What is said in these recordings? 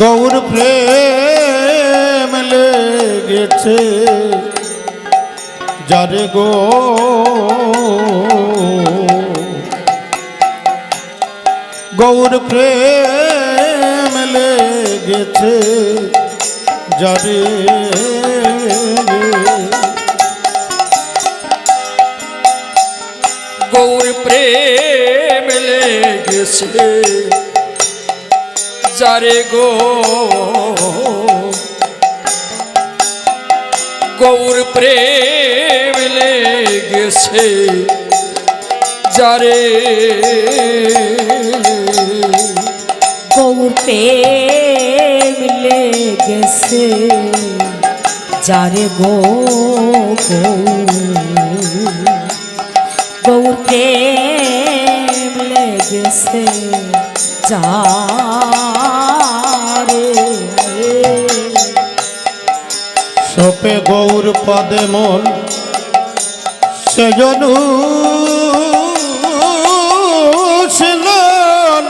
গৌর প্রেম লেগেছে যারে গো, গৌর প্রেম লেগেছে যারে, গৌর প্রেম লেগেছে যারে গো, গৌর প্রেম লেগেছে যারে, গৌর প্রেম লেগেছে যারে গো, গৌর প্রেম লেগেছে যারে, সপে গৌর পদে মন সেজনু ছিলেন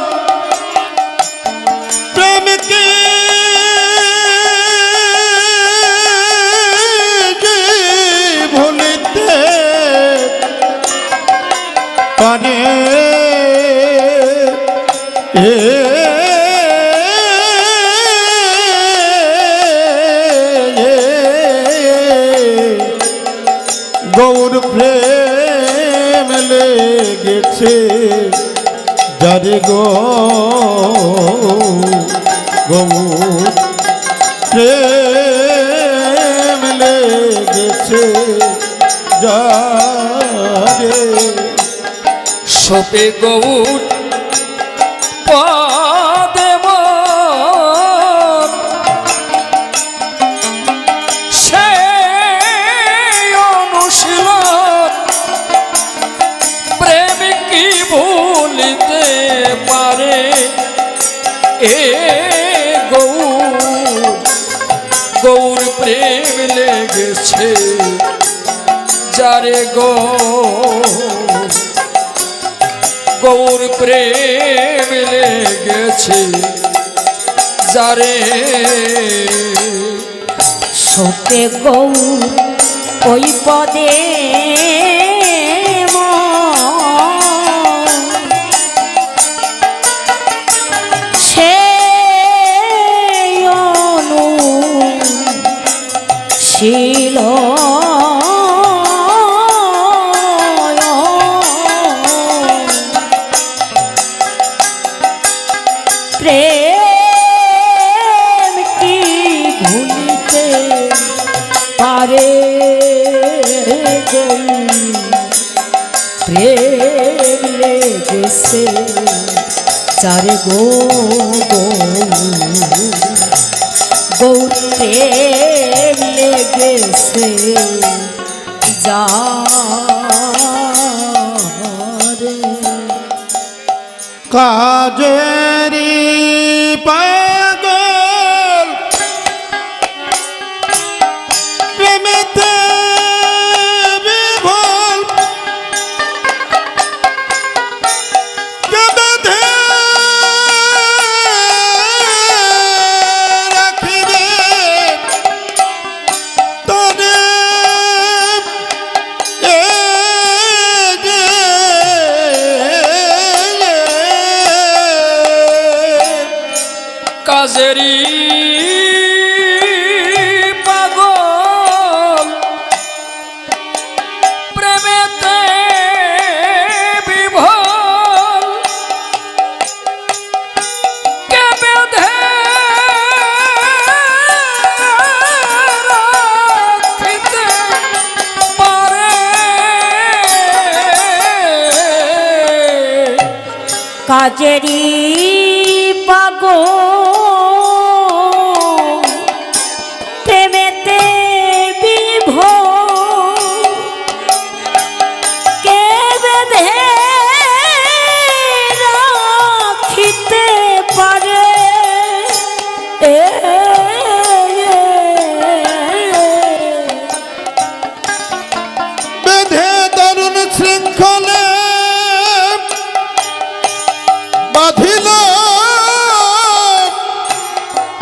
প্রেমকে ভুলিতে পারে, গৌর প্রেম লেগেছে যারে গো, গৌর প্রেম লেগেছে যারে, সপে গৌর পদে মন সেই অনুশীলন প্রেম কি ভুলিতে পারে, এ গৌর, গৌর প্রেম লেগেছে যারে গো, গৌর প্রেম লেগেছে যারে, সপে গৌর ওই পদে সেই অনুশীল প্রেম কি ভুলিতে পারে, প্রেম লেগেছে যারে গো, গৌর প্রেম লেগেছে যারে, কাজেরি পাগল প্রেমেতে বিভোল, কেমনে রাখিবে তনে, কাজেরি পাগল প্রেমেতে বিভোল, কে বেঁধে রাখিতে পারে, কাজেরি পাগল প্রেমেতে বিভোল, কে বেঁধে রাখিতে পারে, বেঁধে দারুণ শৃঙ্খলে বাঁধিল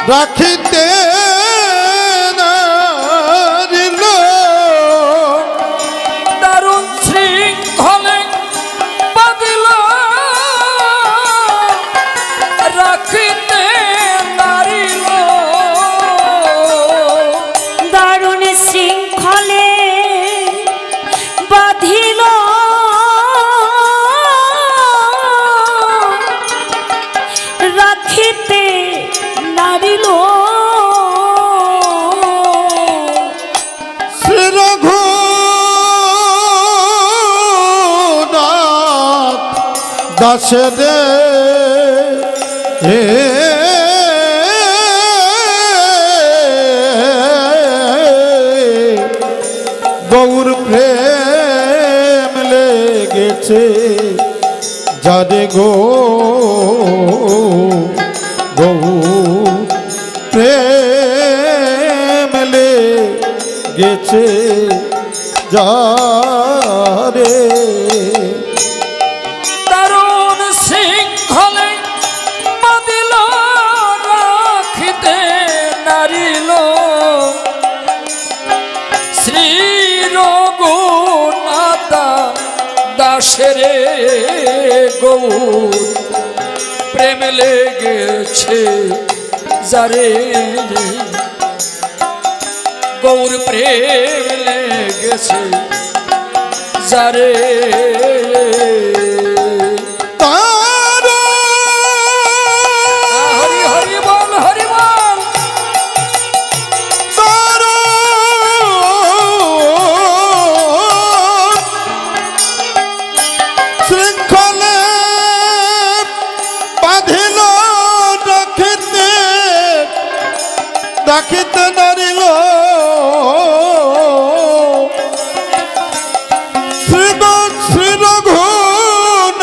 রাখিতে নারিল দারুণ শৃঙ্খলে বাঁধিল রাখিতে নারিল দারুণ শৃঙ্খলে বাঁধিল রাখিতে নারিল শ্রী রঘুনাথ দাসের গৌর প্রেম লেগেছে যারে গো গৌর প্রেম লেগেছে যারে দারুণ শৃঙ্খলে বাঁধিল রাখিতে নারিল শ্রী রঘুনাথ দাসের গৌর প্রেম লেগেছে যারে গৌর প্রেম লেগেছে যারে তারা হরি হরি বল হরি বল তারা শৃঙ্খলে বাঁধিল রাখিতে রাখিতে নারিল শ্রী রঘুনাথ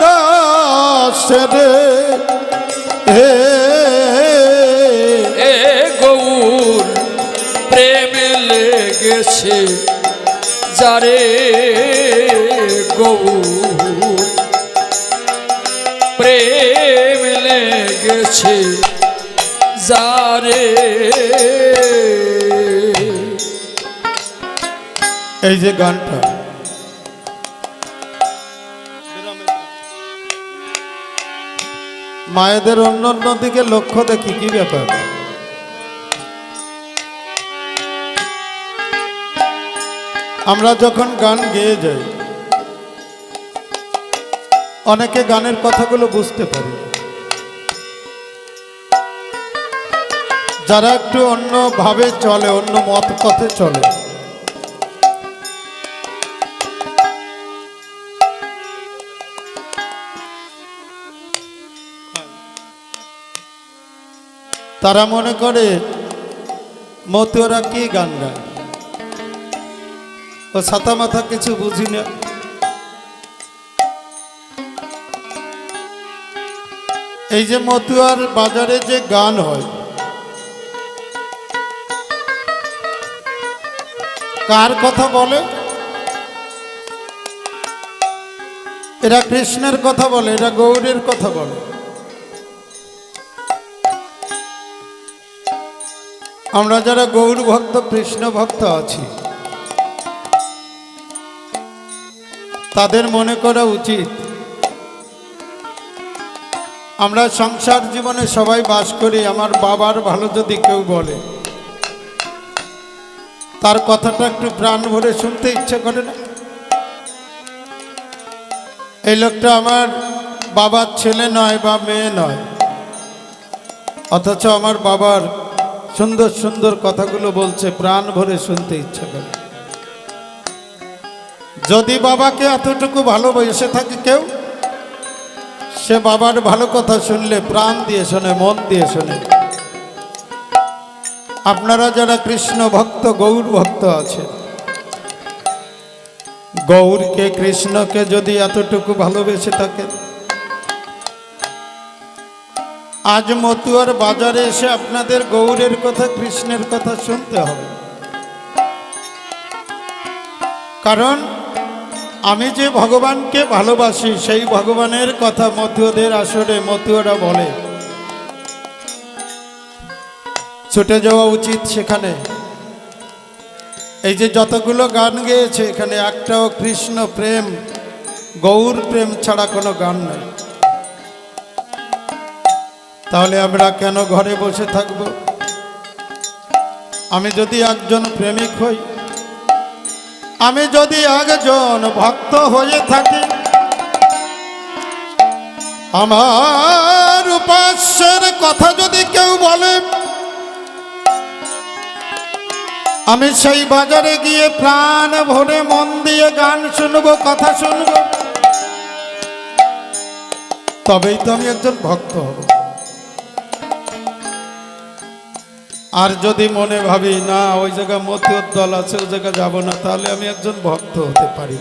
দাসের এ গৌর প্রেম লেগেছে যারে গৌর প্রেম লেগেছে যারে এই যে গানটা মায়েদের অন্য অন্য দিকে লক্ষ্য দেখি কি ব্যাপার আমরা যখন গান গেয়ে যাই অনেকে গানের কথাগুলো বুঝতে পারি যারা একটু অন্য ভাবে চলে অন্য মত পথে চলে তারা মনে করে মতুয়ারা কি গান গায় ও ছাতা মাথা কিছু বুঝি না এই যে মতুয়ার বাজারে যে গান হয় কার কথা বলে এরা কৃষ্ণের কথা বলে এরা গৌরের কথা বলে আমরা যারা গৌর ভক্ত কৃষ্ণ ভক্ত আছি তাদের মনে করা উচিত আমরা সংসার জীবনে সবাই বাস করি আমার বাবার ভালো যদি কেউ বলে তার কথাটা একটু প্রাণ ভরে শুনতে ইচ্ছে করে না এই লোকটা আমার বাবার ছেলে নয় বা মেয়ে নয় অথচ আমার বাবার সুন্দর সুন্দর কথাগুলো বলছে প্রাণ ভরে শুনতে ইচ্ছে করে যদি বাবাকে এতটুকু ভালোবেসে থাকে কেউ সে বাবার ভালো কথা শুনলে প্রাণ দিয়ে শোনে মন দিয়ে শোনে আপনারা যারা কৃষ্ণ ভক্ত গৌর ভক্ত আছেন গৌরকে কৃষ্ণকে যদি এতটুকু ভালোবেসে থাকেন আজ মতুয়ার বাজারে এসে আপনাদের গৌরের কথা কৃষ্ণের কথা শুনতে হবে কারণ আমি যে ভগবানকে ভালোবাসি সেই ভগবানের কথা মতুয়াদের আসরে মতুয়ারা বলে ছুটে যাওয়া উচিত সেখানে। এই যে যতগুলো গান গেয়েছে এখানে একটাও কৃষ্ণ প্রেম গৌর প্রেম ছাড়া কোনো গান নাই। তাহলে আমরা কেন ঘরে বসে থাকব? আমি যদি একজন প্রেমিক হই, আমি যদি একজন ভক্ত হয়ে থাকি, আমার উপাস্যের কথা যদি কেউ বলে, আমি সেই বাজারে গিয়ে প্রাণ ভরে মন দিয়ে গান শুনবো, কথা শুনবো, তবেই তো আমি একজন ভক্ত হব। আর যদি মনে ভাবি না ওই জায়গায় মতিয়র দল আছে, ওই জায়গায় যাব না, তাহলে আমি একজন ভক্ত হতে পারি।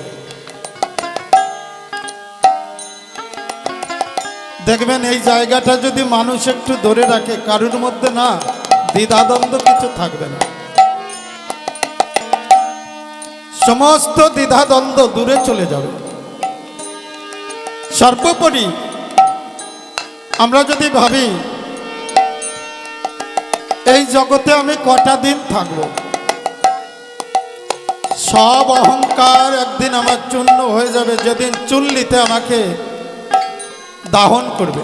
দেখবেন এই জায়গাটা যদি মানুষ একটু ধরে রাখে, কারুর মধ্যে না দ্বিধাদ্বন্দ্ব কিছু থাকবে না, সমস্ত দ্বিধাদ্বন্দ্ব দূরে চলে যাবে। সর্বোপরি আমরা যদি ভাবি এই জগতে আমি কটা দিন থাকব, সব অহংকার একদিন আমার চূর্ণ হয়ে যাবে। যেদিন চুল্লিতে আমাকে দাহন করবে,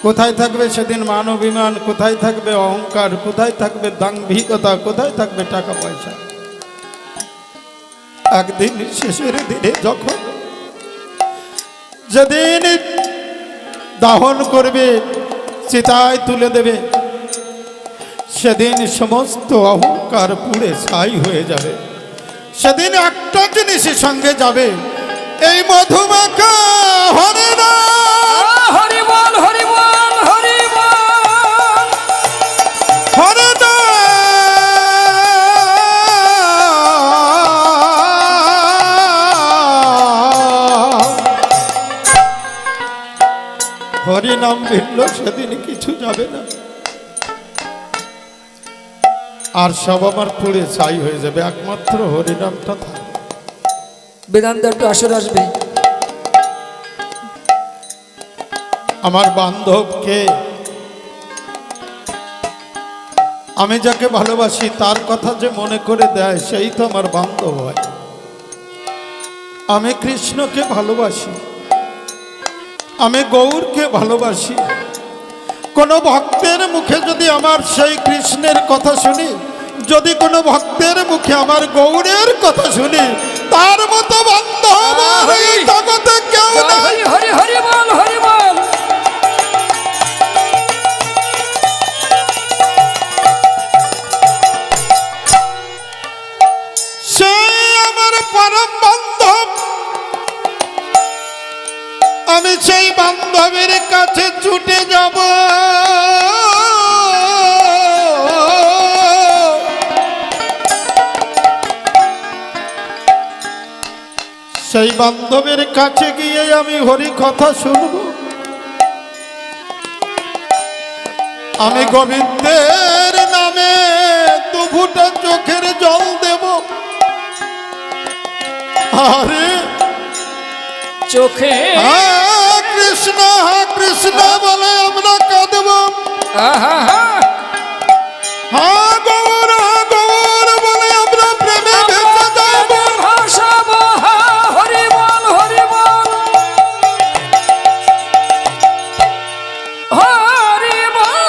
কোথায় থাকবে সেদিন মান অভিমান, কোথায় থাকবে অহংকার, কোথায় থাকবে দাম্ভিকতা, কোথায় থাকবে টাকা পয়সা? একদিন শেষের দিনে যখন যেদিন দাহন করবে, চিতায় তুলে দেবে, সেদিন সমস্ত অহংকার পুড়ে ছাই হয়ে যাবে। সেদিন একটা জিনিসের সঙ্গে যাবে, এই মধুমাখা হরে নাম, হরি বল হরি বল হরি বল, হরে নাম, হরি নাম ভিন্ন সেদিন কিছু যাবে না, আর সব আমার পুড়ে ছাই হয়ে যাবে, একমাত্র হরিনামটা থাকবে। বেদান্ত একটু আসর আসবে। আমার বান্ধবকে, আমি যাকে ভালোবাসি তার কথা যে মনে করে দেয়, সেই তো আমার বান্ধব হয়। আমি কৃষ্ণকে ভালোবাসি, আমি গৌরকে ভালোবাসি। কোনো ভক্তের মুখে যদি আমার সেই কৃষ্ণের কথা শুনি, যদি কোনো ভক্তের মুখে আমার গৌরের কথা শুনি, তার মতো বান্ধব এই জগতে কেউ নাই। হরি হরি হরি বল হরি বল, সে আমার পরম বান্ধব। আমি সেই বান্ধবের কাছে ছুটে যাব, সেই বান্ধবের কাছে গিয়ে আমি হরি কথা শুনব। আমি গোবিন্দের নামে দু ফুটা চোখের জল দেব। আরে চোখে কৃষ্ণ কৃষ্ণ বলে আমরা কাঁদব, গৌর গৌর বলে আমরা প্রেমে ভেসে যাব। ভাসাবো, হরি বল হরি বল হরি বল,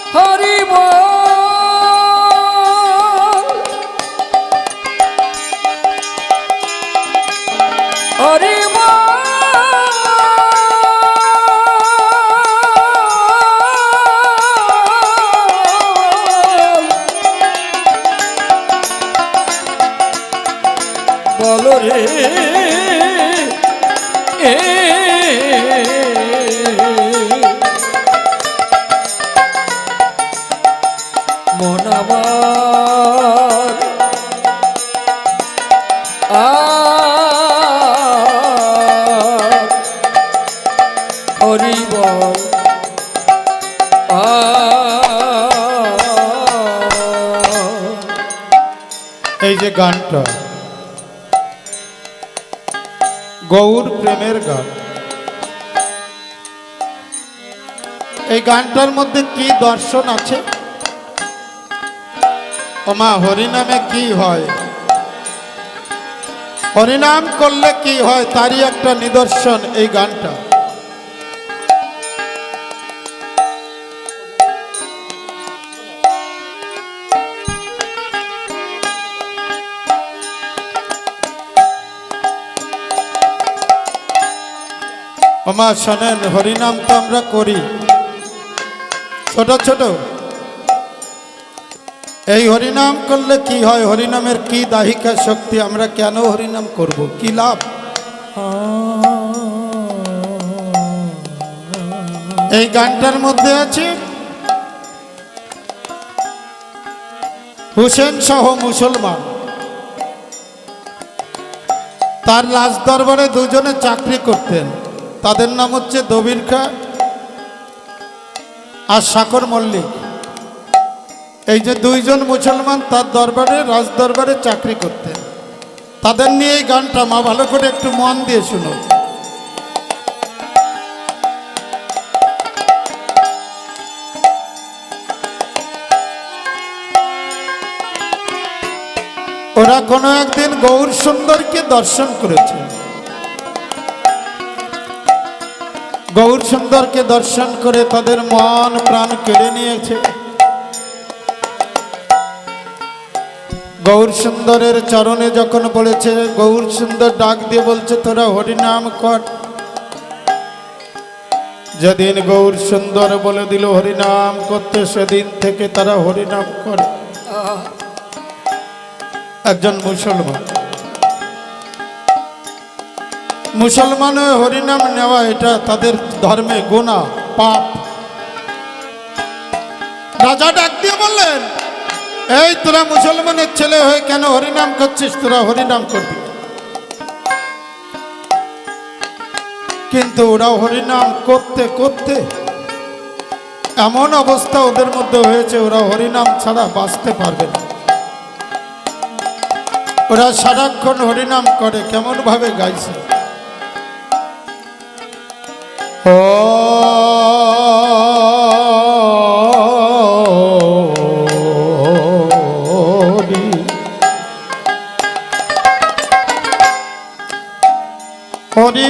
হরি বল হরি বল রে মন আমার হরি বল এই যে গানটা গৌর প্রেমের গান, এই গানটার মধ্যে কি দর্শন আছে? ওমা হরিনামে কি হয়, হরিনাম করলে কি হয় তারই একটা নিদর্শন এই গানটা। ওমা শোনেন, হরিনাম তো আমরা করি ছোট ছোট, এই হরিনাম করলে কি হয়, হরিনামের কি দাহিকা শক্তি, আমরা কেন হরিনাম করব, কি লাভ? এই গানটার মধ্যে আছে হুসেন সহ মুসলমান, তার রাজ দরবারে দুজনে চাকরি করতেন, তাদের নাম হচ্ছে দবির খা আর সাকর মল্লিক। এই যে দুইজন মুসলমান তার দরবারে রাজ দরবারে চাকরি করতেন, তাদের নিয়ে এই গানটা, মা ভালো করে একটু মন দিয়ে শুনো। ওরা কোনো একদিন গৌর সুন্দরকে দর্শন করেছে, গৌর সুন্দরকে দর্শন করে তাদের মন প্রাণ কেড়ে নিয়েছে। গৌর সুন্দরের চরণে যখন পড়েছে, গৌর সুন্দর ডাক দিয়ে বলছে তোরা হরিনাম কর। যেদিন গৌর সুন্দর বলে দিল হরিনাম করতে, সেদিন থেকে তারা হরিনাম করে। একজন মুসলমান, মুসলমান হয়ে হরিনাম নেওয়া এটা তাদের ধর্মে গুনাহ, পাপ। রাজা ডাক দিয়ে বললেন, এই তোরা মুসলমানের ছেলে হয়ে কেন হরিনাম করছিস, তোরা হরিনাম করবি। কিন্তু ওরা হরিনাম করতে করতে এমন অবস্থা ওদের মধ্যে হয়েছে, ওরা হরিনাম ছাড়া বাঁচতে পারবে না। ওরা সারাক্ষণ হরিনাম করে, কেমন ভাবে গাইছে, হরি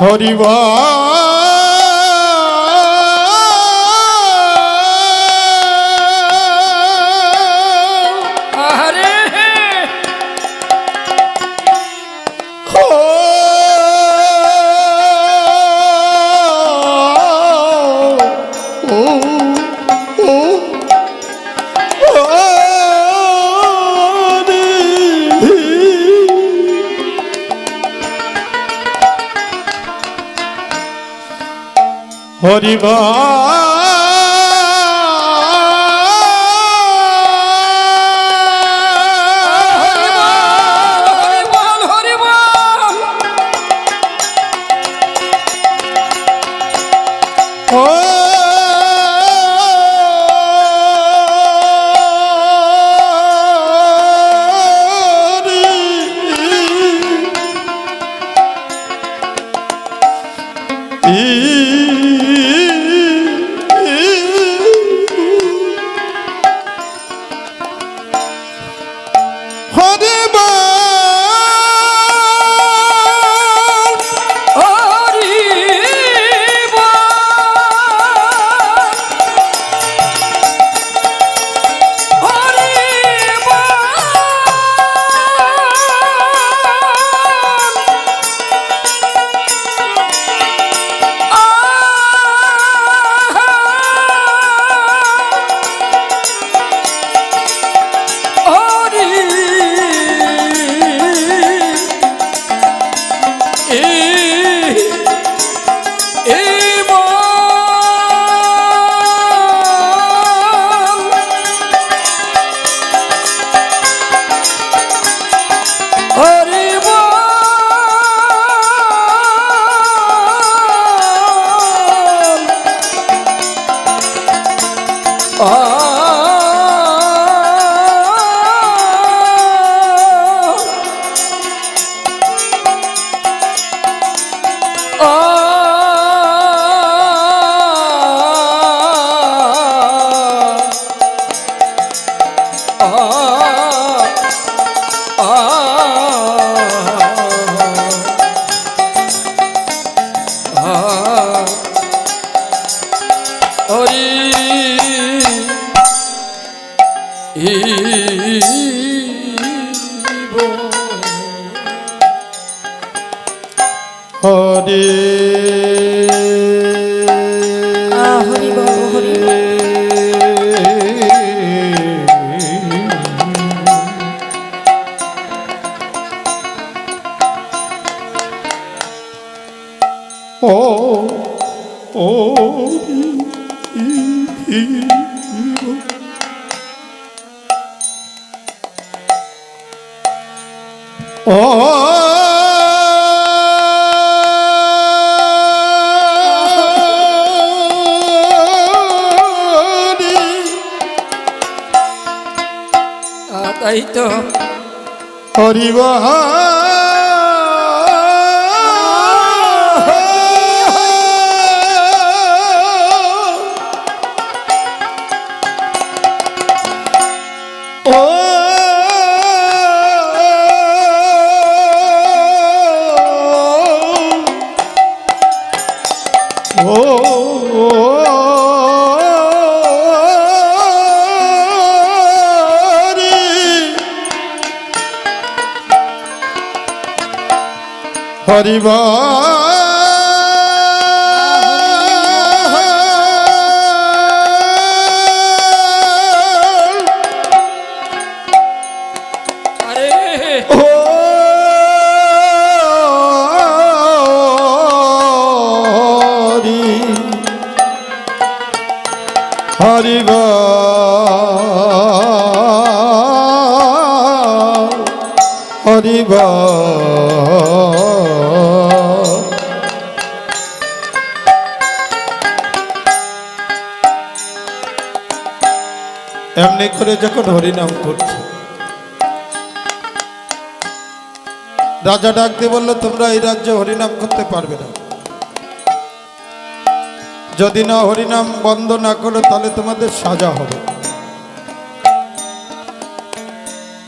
হরিবা হরিবা হরি বল হরি বল হরি হরি হরি বল হরি বল। ও ও ও তাই তো হরি হরি আরে হরি হরি এমনি করে যখন হরিনাম করছে, রাজা ডাক দিয়ে বললো তোমরা এই রাজ্যে হরিনাম করতে পারবে না, যদি না হরিনাম বন্ধ না করো তাহলে তোমাদের সাজা হবে।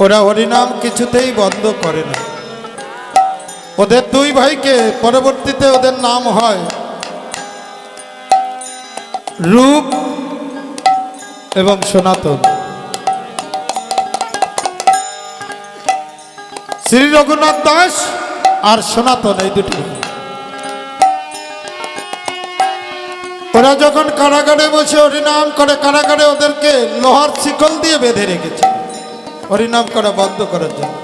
ওরা হরিনাম কিছুতেই বন্ধ করে না। ওদের দুই ভাইকে পরবর্তীতে ওদের নাম হয় রূপ এবং সনাতন। শ্রী রঘুনাথ দাস আর সনাতন, এই দুটি ভাই। ওরা যখন কারাগারে বসে হরিনাম করে, কারাগারে ওদেরকে লোহার শিকল দিয়ে বেঁধে রেখেছে হরিনাম করা বন্ধ করার জন্য।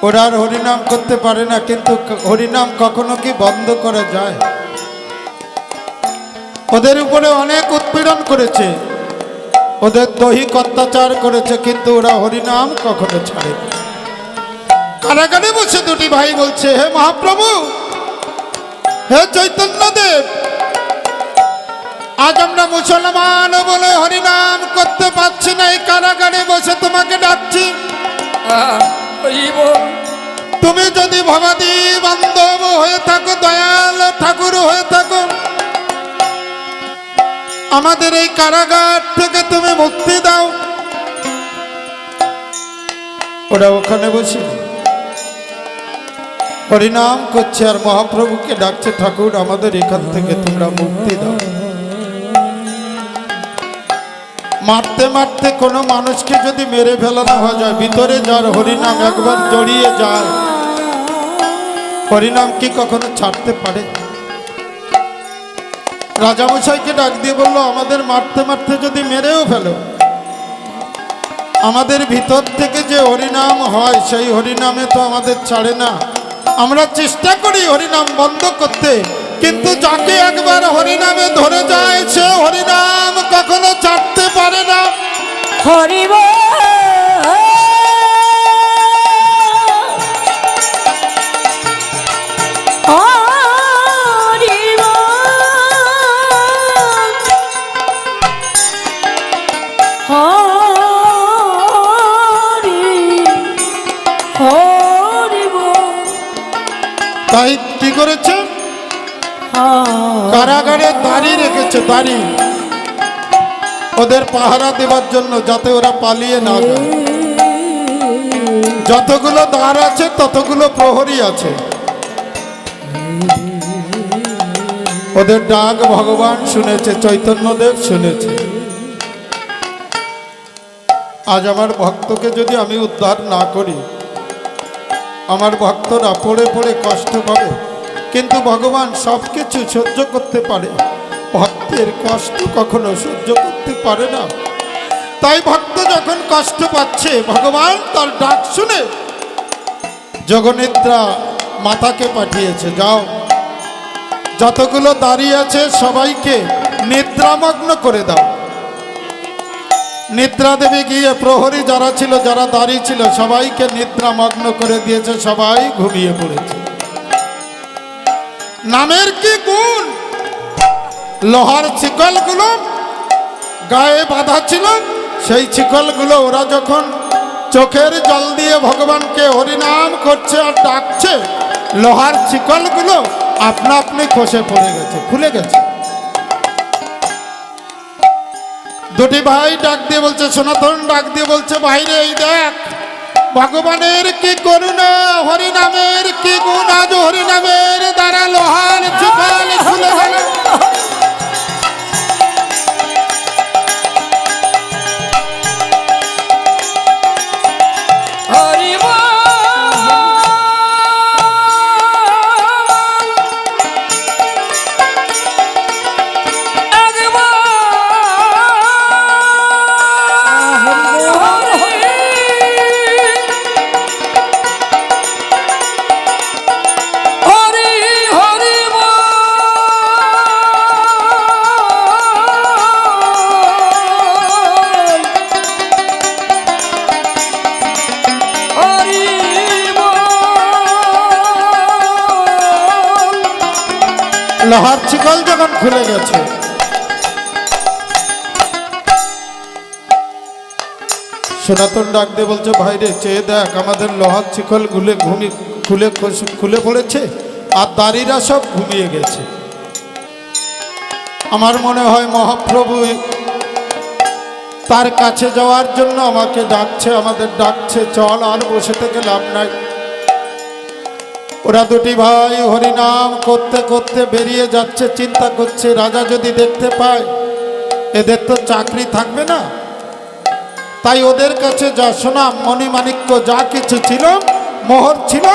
ওরা আর হরিনাম করতে পারে না, কিন্তু হরিনাম কখনো কি বন্ধ করা যায়? ওদের উপরে অনেক উৎপীড়ন করেছে, ওদের দৈহিক অত্যাচার করেছে, কিন্তু ওরা হরিনাম কখনো ছাড়েনি। কারাগারে বসে দুটি ভাই বলছে, হে মহাপ্রভু, হে চৈতন্যদেব, আজ আমরা মুসলমান বলে হরিনাম করতে পারছি না, এই কারাগারে বসে তোমাকে ডাকছি। হরি বল তুমি যদি ভবাদি বান্ধব হয়ে থাকো, দয়াল ঠাকুর হয়ে থাকো, আমাদের এই কারাগার থেকে তুমি মুক্তি দাও। ওরা ওখানে বসে হরিনাম করছে আর মহাপ্রভুকে ডাকছে, ঠাকুর আমাদের এখান থেকে তোমরা মুক্তি দাও। মারতে মারতে কোনো মানুষকে যদি মেরে ফেলানো হয়ে যায়, ভিতরে যার হরিনাম একবার জড়িয়ে যায়, হরিনাম কি কখনো ছাড়তে পারে? রাজামশাইকে ডাক দিয়ে বললো, আমাদের মারতে মারতে যদি মেরেও ফেলো, আমাদের ভিতর থেকে যে হরিনাম হয় সেই হরিনামে তো আমাদের ছাড়ে না। আমরা চেষ্টা করি হরিনাম বন্ধ করতে, কিন্তু যাকে একবার হরিনামে ধরে যায় সে হরিনাম কখনো ছাড়তে পারে না। হরি বল হরি বল তাই কি করেছে, কারাগারে দাড়ি রেখেছে, দাড়ি ওদের পাহারা দেওয়ার জন্য, যাতে ওরা পালিয়ে না যায়। যতগুলো দ্বার আছে ততগুলো প্রহরী আছে। ওদের ডাক ভগবান শুনেছে, চৈতন্যদেব শুনেছে। আজ আমার ভক্তকে যদি আমি উদ্ধার না করি, আমার ভক্তরা পড়ে পড়ে কষ্ট পাবে, কিন্তু ভগবান সব কিছু সহ্য করতে পারে, ভক্তের কষ্ট কখনো সহ্য করতে পারে না। তাই ভক্ত যখন কষ্ট পাচ্ছে, ভগবান তার ডাক শুনে যোগনিদ্রা মাতাকে পাঠিয়েছে, যাও যতগুলো দাঁড়িয়ে আছে সবাইকে নিদ্রামগ্ন করে দাও। নিদ্রা দেবী গিয়ে প্রহরী যারা ছিল, যারা দাঁড়িয়ে ছিল, সবাইকে নিদ্রামগ্ন করে দিয়েছে, সবাই ঘুমিয়ে পড়েছে। নামের কি গুণ! লোহার শিকলগুলো গায়ে বাঁধা ছিল, সেই শিকলগুলো ওরা যখন চোখের জল দিয়ে ভগবানকে হরিনাম করছে আর ডাকছে, লোহার শিকলগুলো আপনা আপনি খসে পড়ে গেছে, খুলে গেছে। দুটি ভাই ডাক দিয়ে বলছে, সনাতন ডাক দিয়ে বলছে, বাইরে এই দেখ ভগবানের কি করুণা, হরিনামের কি গুণ, আজ হরিনামের দ্বারা লোহার শিকল খুলে গেল। হরি বল লোহার শিকল যখন খুলে গেছে, সনাতন ডাক দিয়ে বলছে, ভাইরে চেয়ে দেখ আমাদের লোহার শিকল খুলে পড়েছে আর দাড়িরা সব ঘুমিয়ে গেছে। আমার মনে হয় মহাপ্রভু তার কাছে যাওয়ার জন্য আমাকে ডাকছে, আমাদের ডাকছে, চল আর বসে থেকে লাভ নাই। ওরা দুটি ভাই হরিনাম করতে করতে বেরিয়ে যাচ্ছে, চিন্তা করছে রাজা যদি দেখতে পায় এদের তো চাকরি থাকবে না। তাই ওদের কাছে যা সোনা মণিমাণিক্য যা কিছু ছিল, মোহর ছিল,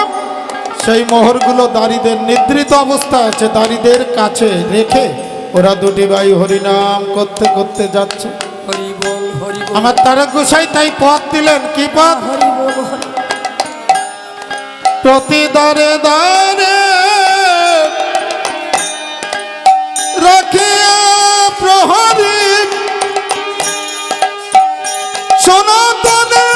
সেই মোহরগুলো দাড়িদের নিদ্রিত অবস্থায় আছে, দাড়িদের কাছে রেখে ওরা দুটি ভাই হরিনাম করতে করতে যাচ্ছে। হরি বল হরি বল। আমার তারা গোসাই তাই পথ দিলেন, কি পথ? হরি বল হরি প্রতি দ্বারে দ্বারে রাখিয়া প্রহরী সনাতনে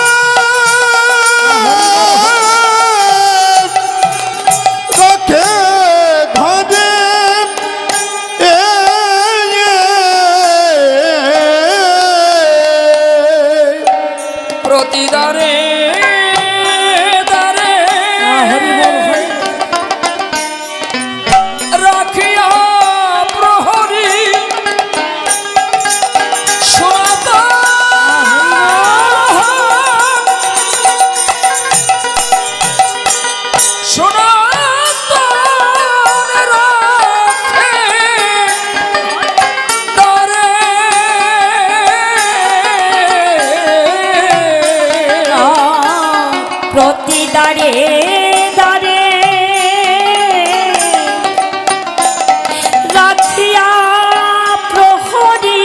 রাখে ঘরে প্রতিদারে হরি বল হরি রাখিয়া প্রহরী সনাতন প্রতি দাঁড়ে দাঁড়ে রাখিয়া প্রহরী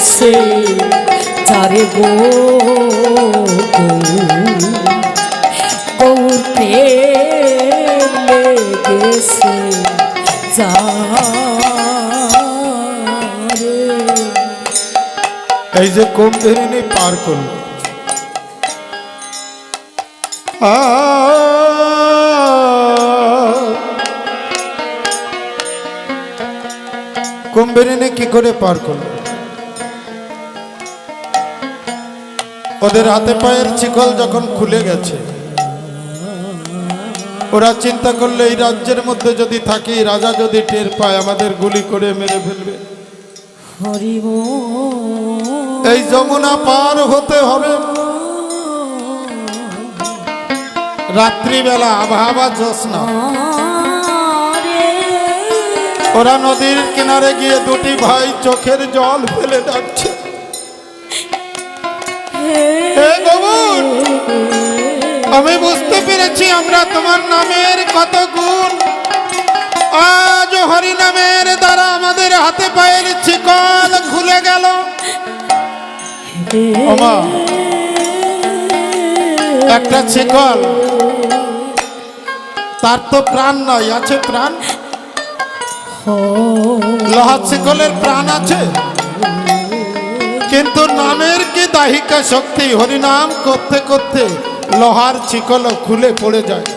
से जारे गो गौर प्रेम लेगे से जा এই যে কুম্ভীরিণী পার করল কুম্ভীরিণী কি করে পার করল ওদের হাতে পায়ের শিকল যখন খুলে গেছে ওরা চিন্তা করলে এই রাজ্যের মধ্যে যদি থাকি রাজা যদি টের পায় আমাদের গুলি করে মেরে ফেলবে এই যমুনা পার হতে হবে রাত্রিবেলা আবহাওয়া জ্যোৎস্না ওরা নদীর কিনারে গিয়ে দুটি ভাই চোখের জল ফেলে ডাকছে আমি বুঝতে পেরেছি আমরা তোমার নামের কত গুণ আজ হরি নামের দ্বারা আমাদের হাতে পায়ের শিকল খুলে গেল একটা শিকল তার তো প্রাণ নয় আছে প্রাণ লোহার শিকলের প্রাণ আছে কিন্তু নামের কি দাহিকা শক্তি হরিনাম করতে করতে লোহার শিকল খুলে পড়ে যায়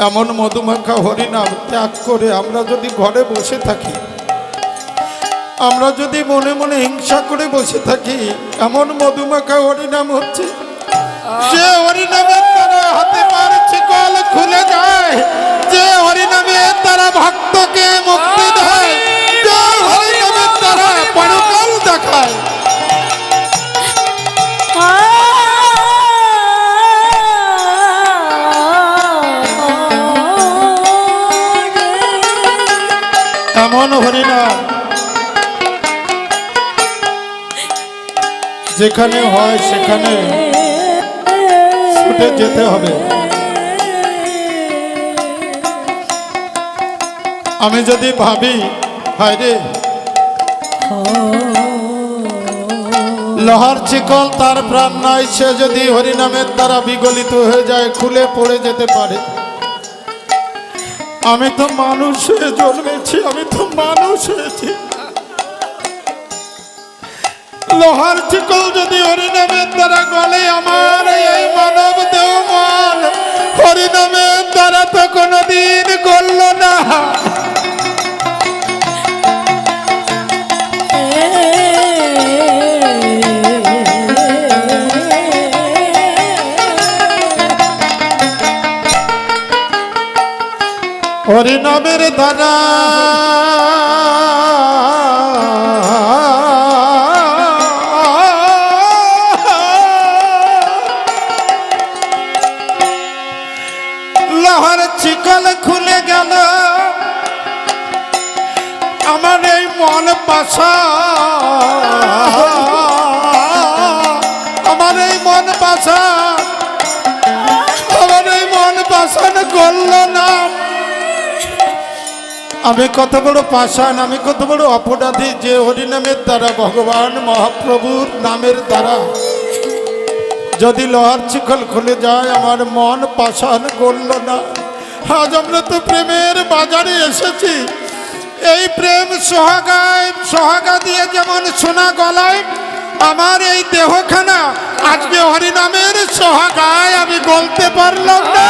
এমন মধুমাখা হরিনাম ত্যাগ করে আমরা যদি ঘরে বসে থাকি আমরা যদি মনে মনে হিংসা করে বসে থাকি এমন মধুমাখা হরিনাম হচ্ছে যে হরিনামের দ্বারা হাতে পায়ের শিকল খুলে যায় যে হরিনামের দ্বারা ভক্তকে মুক্তি দেয় এমন হরিনাম যেখানে হয় সেখানে ছুটে যেতে হবে। আমি যদি ভাবি হায় রে লোহার চিকল তার প্রাণ নাই, সে যদি হরিনামের দ্বারা বিগলিত হয়ে যায় খুলে পড়ে যেতে পারে। আমি তো মানুষ হয়ে জন্মেছি, আমি তো মানুষ হয়েছি। লোহার চিকল যদি হরিনামের দ্বারা গলে আমার এই মানব দেহ মন হরিনামের দ্বারা তো কোনোদিন গলল না। হরিনামের দ্বারা লোহার চিকল খুলে গেল, আমার এই মন পাশা, আমার এই মন পাশা, আমার এই মন পাশান গলল না। আমি কত বড় পাষাণ, আমি কত বড় অপরাধী যে হরিনামের দ্বারা ভগবান মহাপ্রভুর নামের দ্বারা যদি লোহার চিকল খুলে যায় আমার মন পাষাণ গলল না। আজ আমরা তো প্রেমের বাজারে এসেছি, এই প্রেম সোহাগায় সোহাগা দিয়ে যেমন সোনা গলায় আমার এই দেহখানা আজকে হরিনামের সোহাগায় আমি গলতে পারলাম না।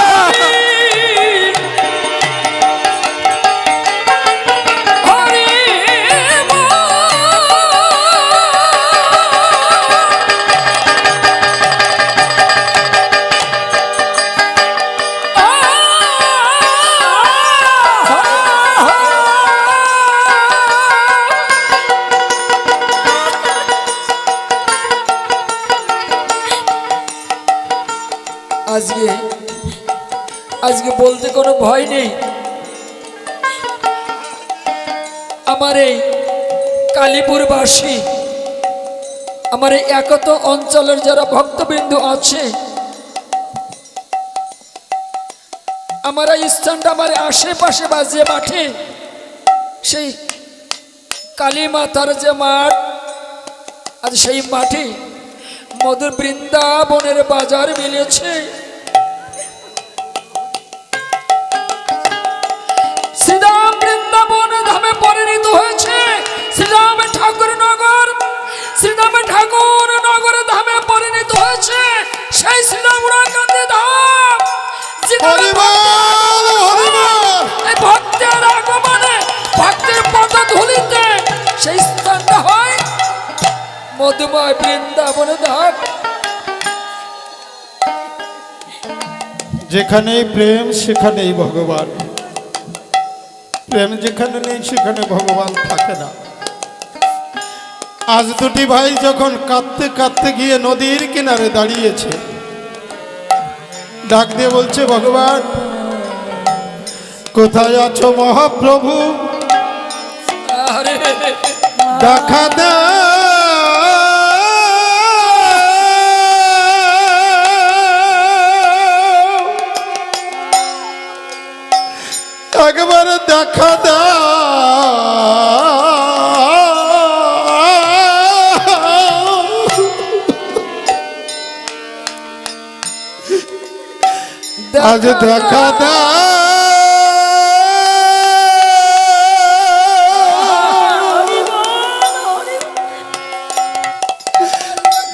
আজকে বলতে কোনো ভয় নেই। আমার এই কালীপুরবাসী, আমার এই একত অঞ্চলের যারা ভক্তবিন্দু আছে, আমার এই স্থানটা আমার আশেপাশে বা যে মাঠে সেই কালী মাতার যে মাঠ, আজ সেই মাঠে মধুর বৃন্দাবনের বাজার মিলেছে। শ্রীরাম বৃন্দাবন ধামে পরিণত হয়েছে, শ্রীরাম ঠাকুর নগর, শ্রীরাম ঠাকুর নগর ধামে পরিণত হয়েছে সেই শ্রীরাম কান্দি ধাম। এই ভক্তের আগমনে, ভক্তের পদধূলিতে সেই স্থানটা হয় মধুময় বৃন্দাবন ধাম। যেখানেই প্রেম সেখানেই ভগবান, প্রেম যেখানে নেই সেখানে ভগবান থাকে না। আজ দুটি ভাই যখন কাঁদতে কাঁদতে গিয়ে নদীর কিনারে দাঁড়িয়েছে, ডাক দিয়ে বলছে ভগবান কোথায় আছো মহাপ্রভু, দেখা দাও। একবার দেখা দাও, আজ দেখা দাও,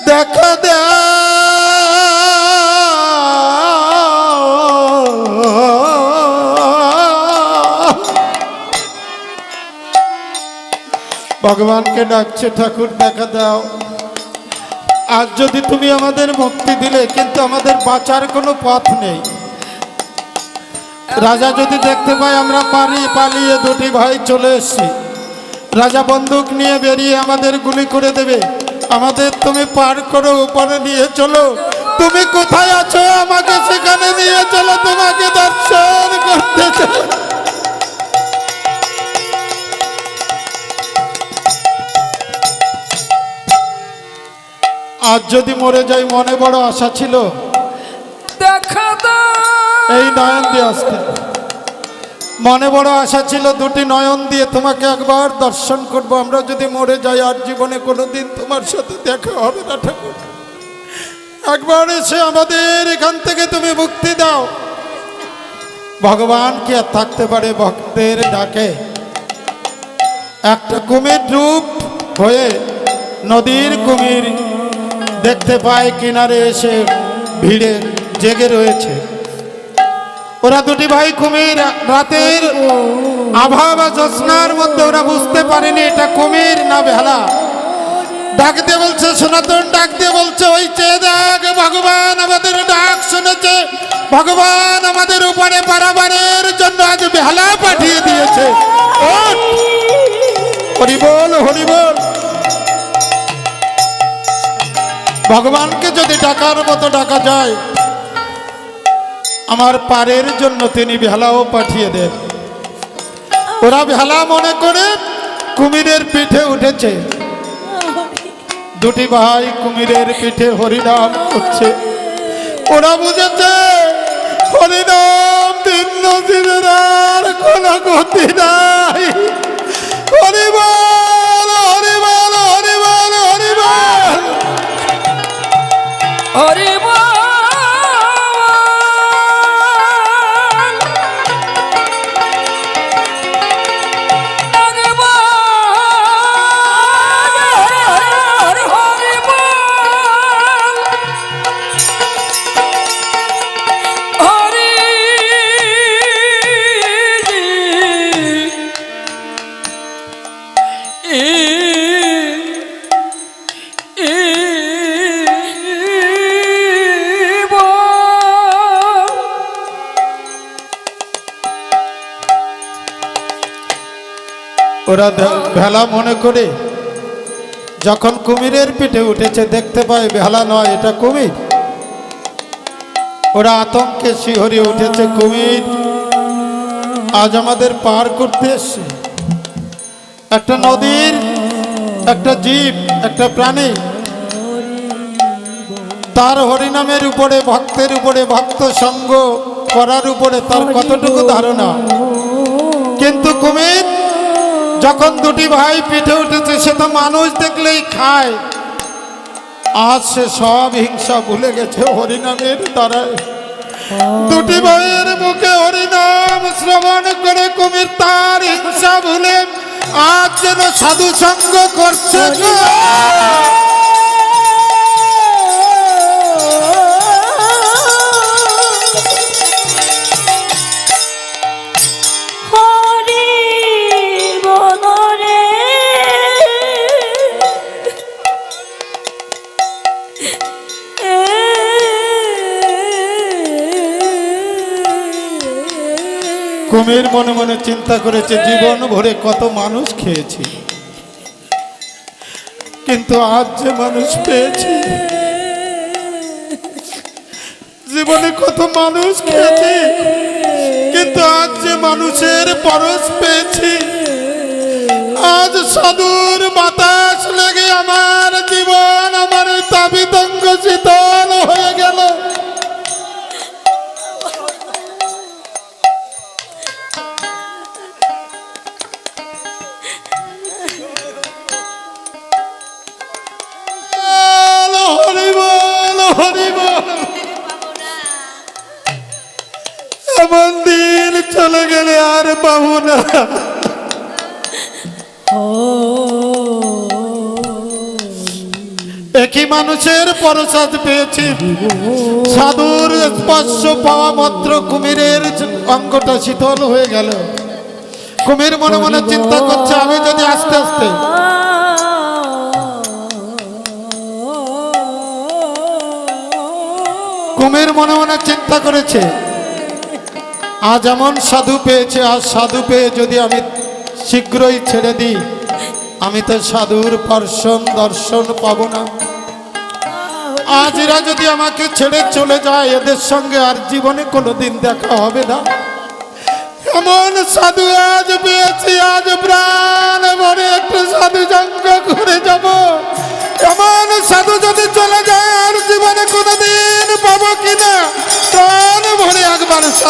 দেখা দাও। ভগবানকে ডাকছে ঠাকুর দেখা দাও। আজ যদি তুমি আমাদের মুক্তি দিলে, কিন্তু আমাদের বাঁচার কোনো পথ নেই। রাজা যদি দেখতে পায় আমরা পালিয়ে দুটি ভাই চলে এসেছি, রাজা বন্দুক নিয়ে বেরিয়ে আমাদের গুলি করে দেবে। আমাদের তুমি পার করো, উপরে নিয়ে চলো। তুমি কোথায় আছো আমাকে সেখানে নিয়ে চলো, তোমাকে দর্শন করতে চাই। আজ যদি মরে যাই মনে বড় আশা ছিল দেখা দাও এই নয়ন দিয়ে আসতে, মনে বড় আশা ছিল দুটি নয়ন দিয়ে তোমাকে একবার দর্শন করব। আমরা যদি মরে যাই আর জীবনে কোনোদিন তোমার সাথে দেখা হবে না ঠাকুর, একবার এসে আমাদের এখান থেকে তুমি মুক্তি দাও। ভগবান কি আর থাকতে পারে ভক্তের ডাকে? একটা কুমির রূপ হয়ে নদীর কুমির দেখতে পায় কিনারে এসে ভিড়ে জেগে রয়েছে। ওরা দুটি ভাই কুমির রাতের আভা বা জ্যোৎস্নার মধ্যে ওরা বুঝতে পারেনি এটা কুমির না ভেলা। ডাক দিয়ে বলছে, সনাতন ডাক দিয়ে বলছে, ওই চেয়ে দেখ, ভগবান আমাদের ডাক শুনেছে, ভগবান আমাদের উপরে পারাবারের জন্য আজ ভেলা পাঠিয়ে দিয়েছে। ওঠ! হরি বল, হরি বল। ভগবানকে যদি ডাকার মতো ডাকা যায়, আমার পারের জন্য তিনি ভেলাও পাঠিয়ে দেন। ওরা ভেলা মনে করে কুমিরের পিঠে উঠেছে। দুটি ভাই কুমিরের পিঠে হরিনাম করছে। ওরা বুঝেছে হরিনাম ভিন্ন জীবের আর কোন গতি নাই। হরি বল, হরি বল, হরি বল, হরি বল। হরি বল হরি বল হরি বল হরি ওরা ভেলা মনে করে যখন কুমিরের পিঠে উঠেছে দেখতে পায় ভেলা নয়, এটা কুমির। ওরা আতঙ্কে শিহরিয়ে উঠেছে, কুমির আজ আমাদের পার করতে এসছে। একটা নদীর একটা জীব, একটা প্রাণী, তার হরিনামের উপরে, ভক্তের উপরে, ভক্ত সঙ্গ করার উপরে তার কতটুকু ধারণা। কিন্তু কুমির যখন দুটি ভাই পিঠে উঠেছে, সে তো মানুষ দেখলেই খায়। আজ সে সব হিংসা ভুলে গেছে হরিনামের দ্বারায়। দুটি ভাইয়ের মুখে হরিনাম শ্রবণ করে কুমির তার হিংসা ভুলে আজ যেন সাধু সঙ্গ করছে। কুমির মনে মনে চিন্তা করেছে, জীবন ভরে কত মানুষ খেয়েছি, কিন্তু আজ যে মানুষ পেয়েছি, জীবনে কত মানুষ খেয়েছি, কিন্তু আজ যে মানুষের পরশ পেয়েছি, আজ সাধুর বাতাস লেগে আমার জীবন, আমার তাবিতঙ্গ শীতল হয়ে গেল। এমন দিন চলে গেলে আর পাবো না। একই মানুষের পরশাদ পেয়েছি, সাধুর স্পর্শ পাওয়া মাত্র কুমিরের অঙ্গটা শীতল হয়ে গেল। কুমির মনে মনে চিন্তা করছে, আমি যদি আস্তে আস্তে কুমির মনে মনে চিন্তা করেছে, আজ এমন সাধু পেয়েছে, আজ সাধু পেয়ে যদি আমি শীঘ্রই ছেড়ে দিই, আমি তো সাধুর দর্শন পাবো না। আজ এরা যদি আমাকে ছেড়ে চলে যায়, এদের সঙ্গে আর জীবনে কোনোদিন দেখা হবে না। এমন সাধু আজ পেয়েছি, আজ প্রাণ ভরে একটু সাধু সঙ্গ করে যাব। এমন সাধু যদি চলে যায়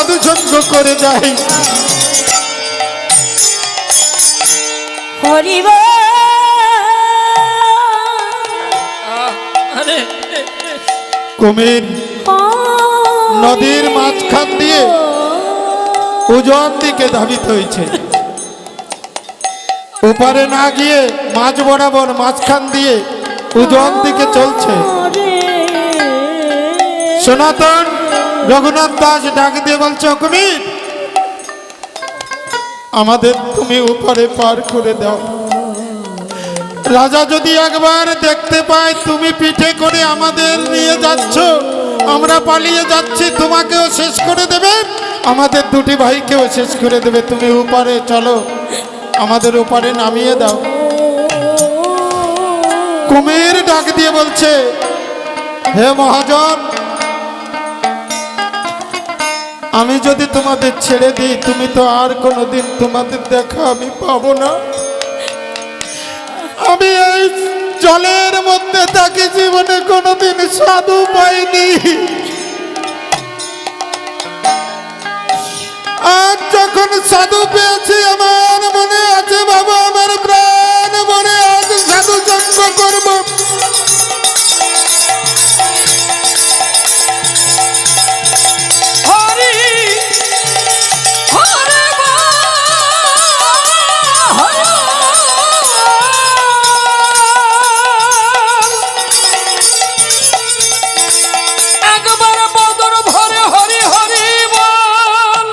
সাধু সঙ্গ করে যাই। হরিব আরে কুমির নদীর মাঝখান দিয়ে উজন দিকে ধাবিত হয়েছে। ওপারে না গিয়ে মাঝ বরাবর মাঝখান দিয়ে উজন দিকে চলছে। সনাতন রঘুনাথ দাস ডাক দিয়ে বলছে, কুমির আমাদের তুমি উপরে পার করে দাও। রাজা যদি একবার দেখতে পায় তুমি পিঠে করে আমাদের নিয়ে যাচ্ছ, আমরা পালিয়ে যাচ্ছি, তোমাকেও শেষ করে দেবে, আমাদের দুটি ভাইকেও শেষ করে দেবে। তুমি উপরে চলো, আমাদের উপরে নামিয়ে দাও। কুমির ডাক দিয়ে বলছে, হে মহাজন, আমি যদি তোমাদের ছেড়ে দিই তুমি তো আর কোনোদিন তোমাদের দেখা আমি পাবো না। আমি এই জলের মধ্যে থাকি, জীবনে কোনোদিন সাধু পাইনি। আজ যখন সাধু পেয়েছি আমার মনে আছে বাবা, আমার প্রাণ মনে আজ সাধু সঙ্গ করব। হরি হরে একবার বদর ভরে হরি হরি বল।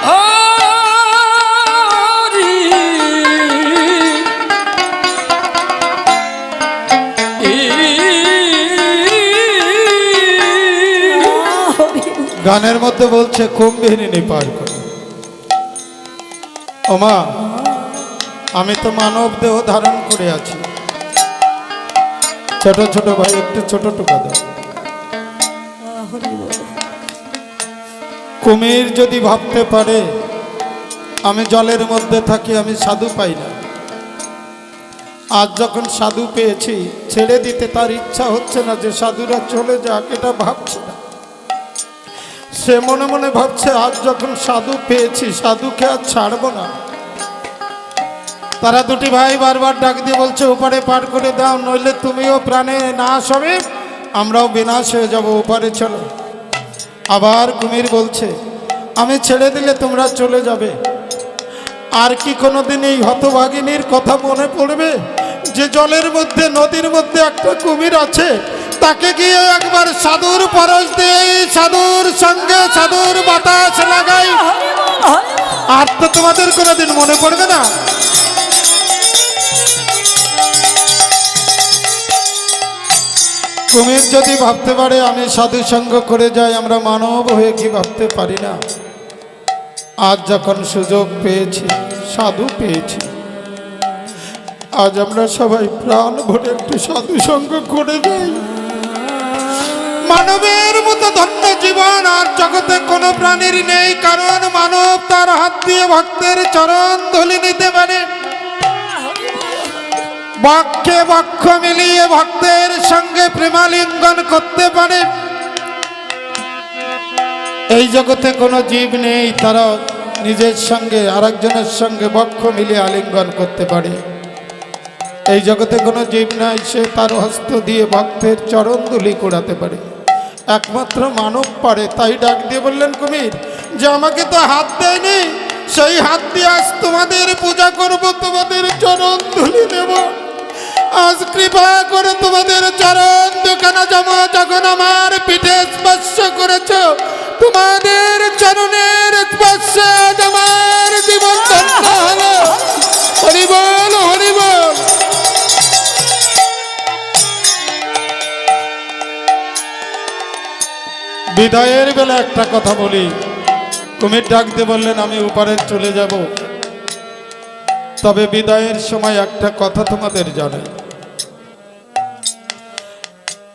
হরি গানের মধ্যে বলছে কুম্ভিনী পার করে। ওমা, আমি তো মানব দেহ ধারণ করে আছি। ছোট ছোট ভাই একটু ছোট টুকা দাও। কুমির যদি ভাবতে পারে আমি জলের মধ্যে থাকি, আমি সাধু পাই না, আজ যখন সাধু পেয়েছি ছেড়ে দিতে তার ইচ্ছা হচ্ছে না যে সাধুরা চলে যাক, এটা ভাবছে না। সে মনে মনে ভাবছে আজ যখন সাধু পেয়েছি সাধুকে আর ছাড়বো না। তারা দুটি ভাই বারবার ডাক দিয়ে বলছে, ওপারে পার করে দাও, নইলে তুমিও প্রাণে নাশ হবে, আমরাও বিনাশ হয়ে যাব, ওপারে চলো। আবার কুমির বলছে, আমি ছেড়ে দিলে তোমরা চলে যাবে। আর কি কোনোদিন এই হতভাগিনীর কথা মনে পড়বে যে জলের মধ্যে নদীর মধ্যে একটা কুমির আছে, তাকে গিয়ে একবার সাধুর পরশ দিয়ে সাধুর সঙ্গে সাধুর বাতাস লাগাই? আর তো তোমাদের কোনোদিন মনে পড়বে না। কুমির যদি ভাবতে পারে আমি সাধু সঙ্গ করে যাই, আমরা মানব হয়ে কি ভাবতে পারি না? আজ যখন সুযোগ পেয়েছি, সাধু পেয়েছি, আজ আমরা সবাই প্রাণ ভরে একটু সাধু সঙ্গ করে যাই। মানবের মতো ধন্য জীবন আর জগতে কোনো প্রাণীর নেই, কারণ মানব তার হাত দিয়ে ভক্তের চরণ ধুলি নিতে পারে, বক্ষে বক্ষ মিলিয়ে ভক্তের সঙ্গে প্রেমালিঙ্গন করতে পারে। এই জগতে কোনো জীব নেই তারা নিজের সঙ্গে আরেকজনের সঙ্গে বক্ষ মিলিয়ে আলিঙ্গন করতে পারে। এই জগতে কোনো জীব নাই সে তার হস্ত দিয়ে ভক্তের চরণ ধুলি কুড়াতে পারে, একমাত্র মানব পারে। তাই ডাক দিয়ে বললেন কুমির যে আমাকে তো হাত দেয়নি, সেই হাত দিয়ে আজ তোমাদের পূজা করব, তোমাদের চরণ ধুলি নেব। আজ কৃপা করে তোমাদের চরণ দুখানা জমা যখন আমার পিঠে স্পর্শ করেছ, তোমাদের চরণের স্পর্শে আজ আমার জীবন ধন্য হলো। হরি বল, হরি বল। বিদায়ের বেলা একটা কথা বলি। কুমির ডাক দিয়ে বললেন আমি ওপারে চলে যাব, তবে বিদায়ের সময় একটা কথা তোমাদের জানাই,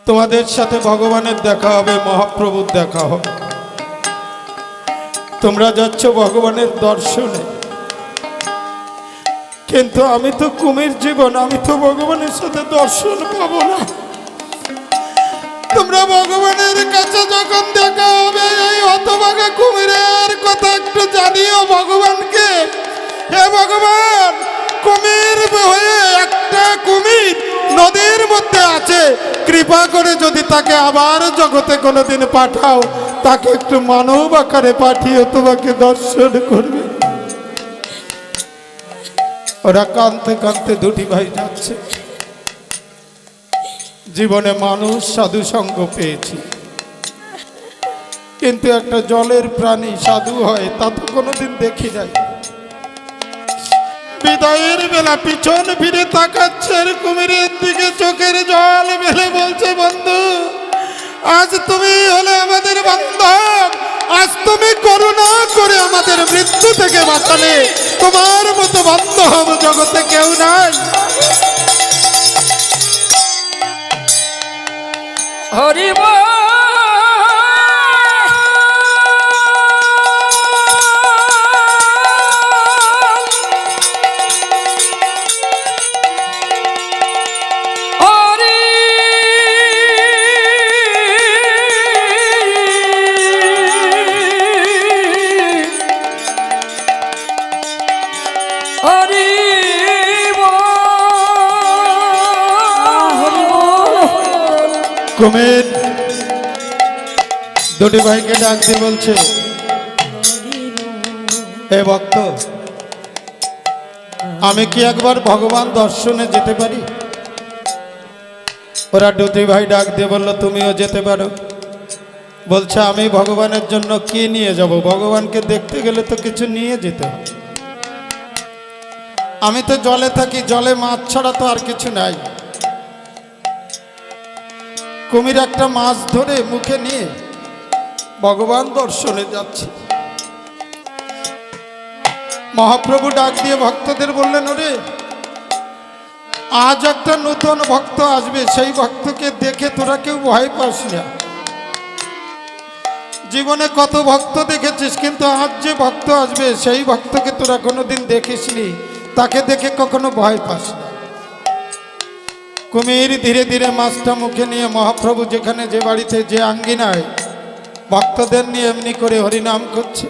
তোমাদের সাথে ভগবানের দেখা হবে, মহাপ্রভুর দেখা হবে। তোমরা যাচ্ছ ভগবানের দর্শনে, কিন্তু আমি তো কুমির জীবন, আমি তো ভগবানের সাথে দর্শন পাবো না। তোমরা ভগবানের কাছে যখন দেখা হবে এই হতভাগা কুমিরের কথা একটু জানিও ভগবানকে। হে ভগবান, কুমির হয়ে একটা কুমির নদীর মধ্যে আছে, কৃপা করে যদি তাকে আবার জগতে কোনোদিন পাঠাও, তাকে একটু মানব আকারে পাঠিয়ে তোমাকে দর্শন করবে। ওরা কাঁদতে কাঁদতে দুটি ভাই যাচ্ছে। জীবনে মানুষ সাধু সঙ্গ পেয়েছি, কিন্তু একটা জলের প্রাণী সাধু হয় তা তো কোনোদিন দেখি নাই। বিদায়ের বেলা পিছন ফিরে তাকাচ্ছে কুমিরের দিকে, চোখের জল ফেলে বলছে, বন্ধু আজ তুমি হলে আমাদের বান্ধব, আজ তুমি করুণা করে আমাদের মৃত্যু থেকে বাঁচালে, তোমার মতো বান্ধব জগতে কেউ নাই। হরি বল কুমির দুটি ভাইকে ডাক দিয়ে বলছে, হে ভক্ত, আমি কি একবার ভগবান দর্শনে যেতে পারি? ওরা দুটি ভাই ডাক দিয়ে বলল, তুমিও যেতে পারো। বলছে, আমি ভগবানের জন্য কি নিয়ে যাব? ভগবানকে দেখতে গেলে তো কিছু নিয়ে যেতে হবে। আমি তো জলে থাকি, জলে মাছ ছাড়া তো আর কিছু নাই। কুমির একটা মাছ ধরে মুখে নিয়ে ভগবান দর্শনে যাচ্ছে। মহাপ্রভু ডাক দিয়ে ভক্তদের বললেন, ওরে আজ একটা নতুন ভক্ত আসবে, সেই ভক্তকে দেখে তোরা কেউ ভয় পাস না। জীবনে কত ভক্ত দেখেছিস, কিন্তু আজ যে ভক্ত আসবে সেই ভক্তকে তোরা কোনোদিন দেখিসনি, তাকে দেখে কখনো ভয় পাস না। কুমির ধীরে ধীরে মাছটা মুখে নিয়ে মহাপ্রভু যেখানে যে বাড়িতে যে আঙ্গিনায় ভক্তদের নিয়ে এমনি করে হরিনাম করছে,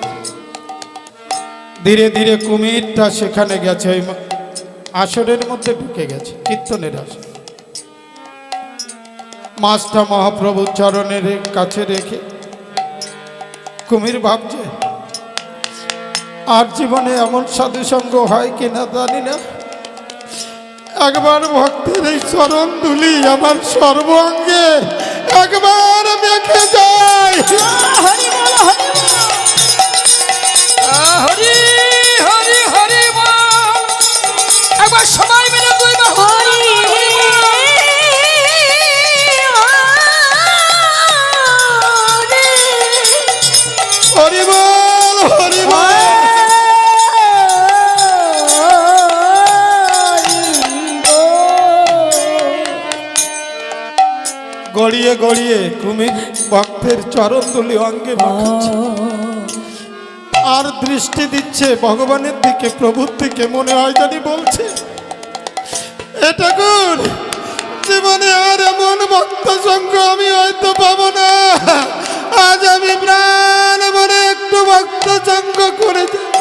ধীরে ধীরে কুমিরটা সেখানে গেছে, ওই আসরের মধ্যে ঢুকে গেছে, কীর্তনের আসর। মাছটা মহাপ্রভুর চরণের কাছে রেখে কুমির ভাবছে, আর জীবনে এমন সাধুসঙ্গ হয় কিনা জানি না, একবার ভক্তের এই চরণ ধুলি আমার সর্বাঙ্গে একবার মেখে যায়। হরি বল হরি হরি হরি বল, একবার সবাই মিলে দুই বার হরি হরি বল হরি বল। গড়িয়ে গড়িয়ে কুমির ভক্তের চরণ তুলি অঙ্গে মাখাচ্ছে, আর দৃষ্টি দিচ্ছে ভগবানের দিকে, প্রভুর দিকে। মনে হয় জানি বলছে, এটা কোন জীবনে আর এমন ভক্ত সঙ্গ আমি হয়তো পাবো না, আজ আমি প্রাণ মনে একটু ভক্ত সঙ্গ করে যাই।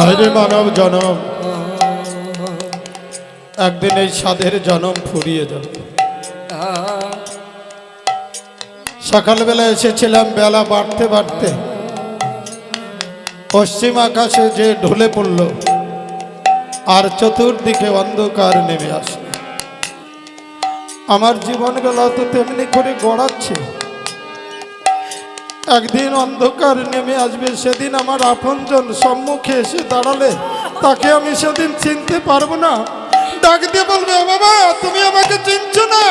আরে মানব জনম, একদিন এই সাধের জনম ফুরিয়ে যাবে। সকালবেলা এসেছিলাম, বেলা বাড়তে বাড়তে পশ্চিম আকাশে যে ঢলে পড়ল, আর চতুর্দিকে অন্ধকার নেমে আসলো। আমার জীবনবেলা তো তেমনি করে গড়াচ্ছে, একদিন অন্ধকার নেমে আসবে, সেদিন আমার আপনজন সম্মুখে এসে দাঁড়ালে তাকে আমি সেদিন চিনতে পারবো না। ডাক দিয়ে বলবে, বাবা তুমি আমাকে চিনছো না,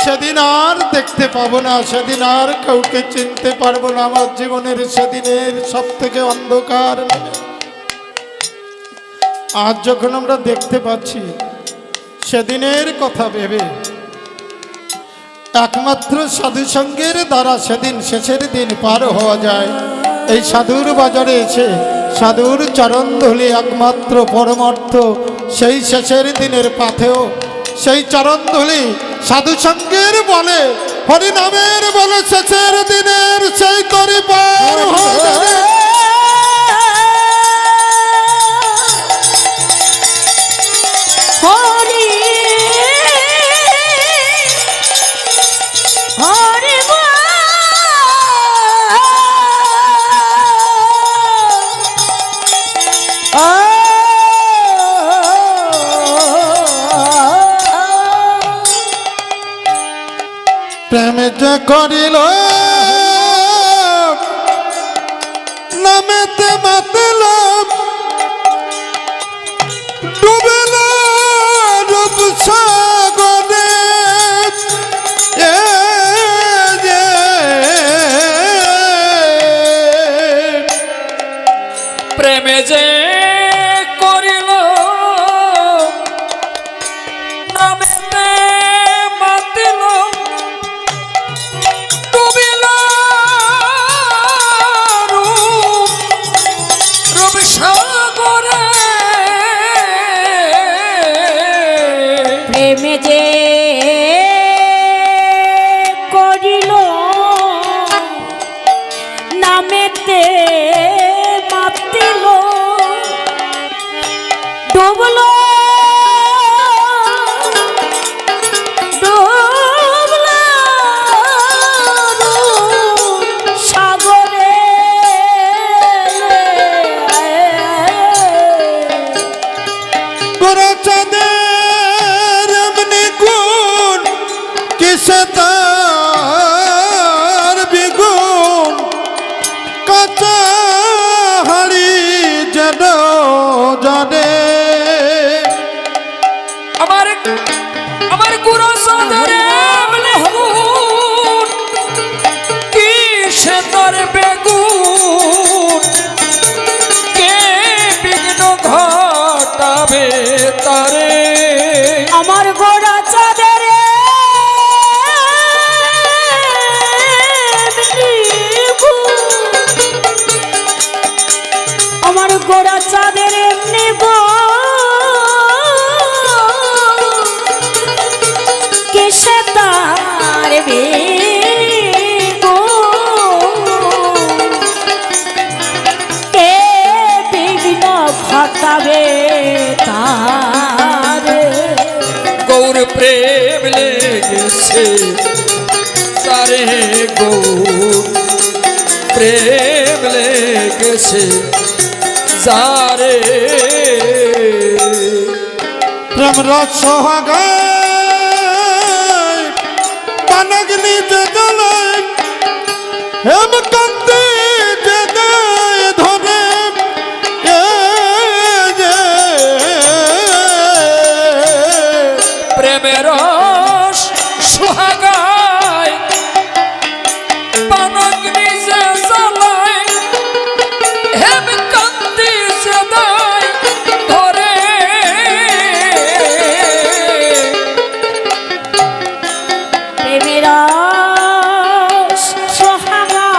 সেদিন আর দেখতে পাবো না, সেদিন আর কাউকে চিনতে পারবো না। আমার জীবনের সেদিনের সব থেকে অন্ধকার নেমে আজ যখন আমরা দেখতে পাচ্ছি সেদিনের কথা ভেবে একমাত্র সাধু সঙ্গের দ্বারা সেদিন শেষের দিন পার হওয়া যায়। এই সাধুর বাজারে এসে সাধুর চরণ ধুলি একমাত্র পরমার্থ। সেই শেষের দিনের পাথেও সেই চরণ ধুলি সাধু সঙ্গের বলে হরিনামের বলে শেষের দিনের সেই তরি পার হয়ে যাবে। হরি হরি প্রেম যে করিল নামেতে মাতল ডুবিল রূপ সাগরে এ যে প্রেমে যে করিল নামেতে মাতিল ডুবিল রূপ সাগরে প্রেমে যে করিল নামেতে মাতিল ডুবল ডুবল সাগরে গোরা চাঁদের এমনি গুণ কিসে তার বিগুণ কাঁচা হাড়ি যেন জানে আমার আমার গুরু সাদরে বেগুন কি সে তার বেগুন কে বিঘ্ন ঘটাবে তারে আমার গোড়া চাঁদের আমার গোড়া চাঁদের এমনি কিসে তার কে বিঘ্ন ঘটাবে তারে গৌর প্রেম লেগেছে তারে গৌর প্রেম লেগেছে যারে প্রেম রস সোহাগায় বানাগ্নি যে জ্বলায় হেমকান্তি যে গায়ে ধরে এ যে প্রেমের রস সোহাগায় পানগ্নি যে জ্বালায় হেমকান্তি যে দায় ধরে প্রেমের সোহাগা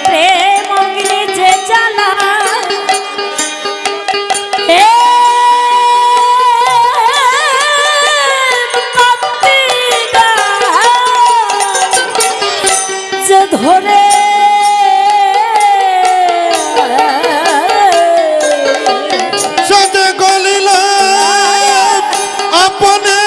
প্রেম অগ্নি যে জ্বালা যে ধরে সাথে গলিল আপনে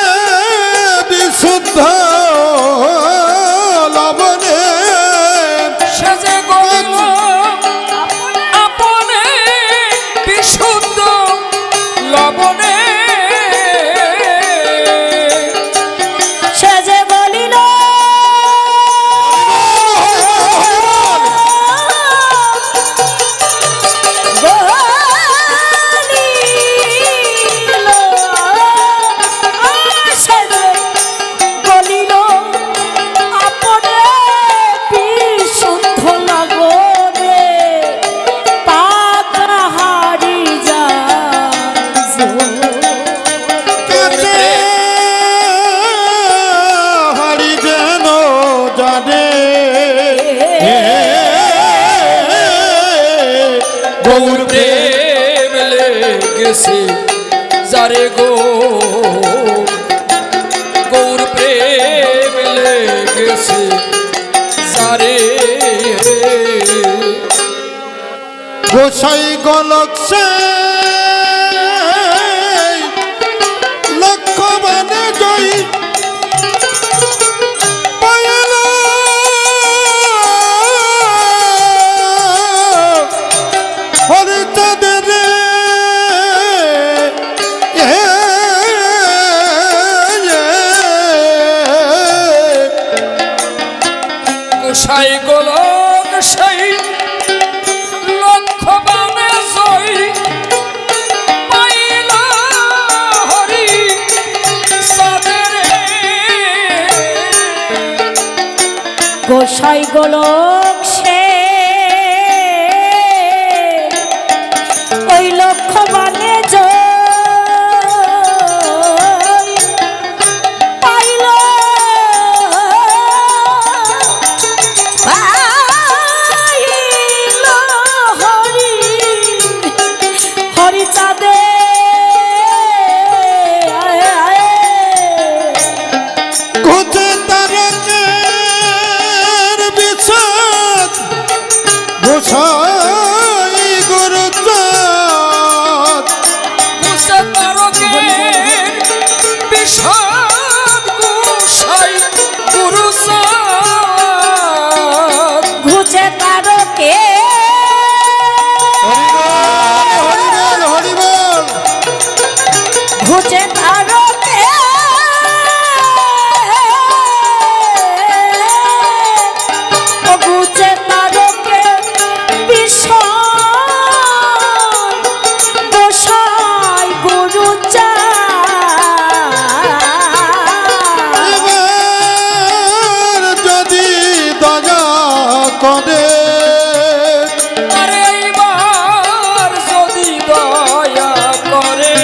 গৌর প্রেম লেগেছে যারে গো, গৌর প্রেম লেগেছে যারে। গোসাই গোলক সে লক্ষ বানে জয়ী পায়ল হরিচাঁদের গোসাই গোলক সেই লক্ষ বানে জয়ী পাইলা হরি চাঁদের। গোসাই গোলক সে ওই লক্ষ মানে পাইল হরি হরি চাঁদে ঘুচে তারকের বিষাদ গোসাই গুরুচাঁদ ঘুষে তারকের বিষাদ গোসাই গুরুচাঁদ। ঘুচে তারকে হরিবল হরিবল ঘুচে তারকে ও ঘুচে তারকে বিষয় গোসাই গুরুচাঁদ। এবার যদি দয়া করে আরে এইবার যদি দয়া করে,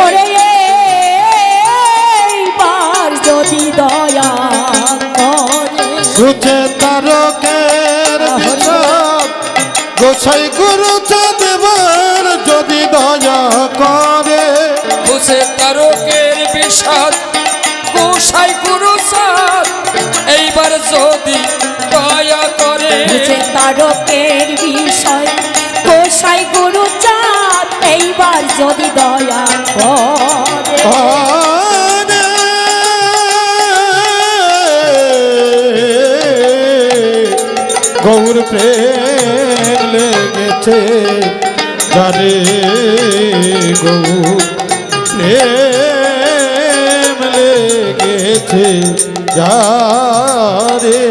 ওরে এইবার যদি দয়া করে ঘুচে তারকের বিষাদ গোসাই গুরুচাঁদ এবার যদি দয়া করে ঘুষে তারকের বিষাদ গোসাই গুরুচাঁদ এইবার যদি দয়া করে। ঘুচে তারকের বিষয় গোসাই গুরুচাঁদ এইবার যদি দয়া করে আরে গৌর প্রেম লেগেছে যারে, গৌর প্রেম লেগেছে যারে।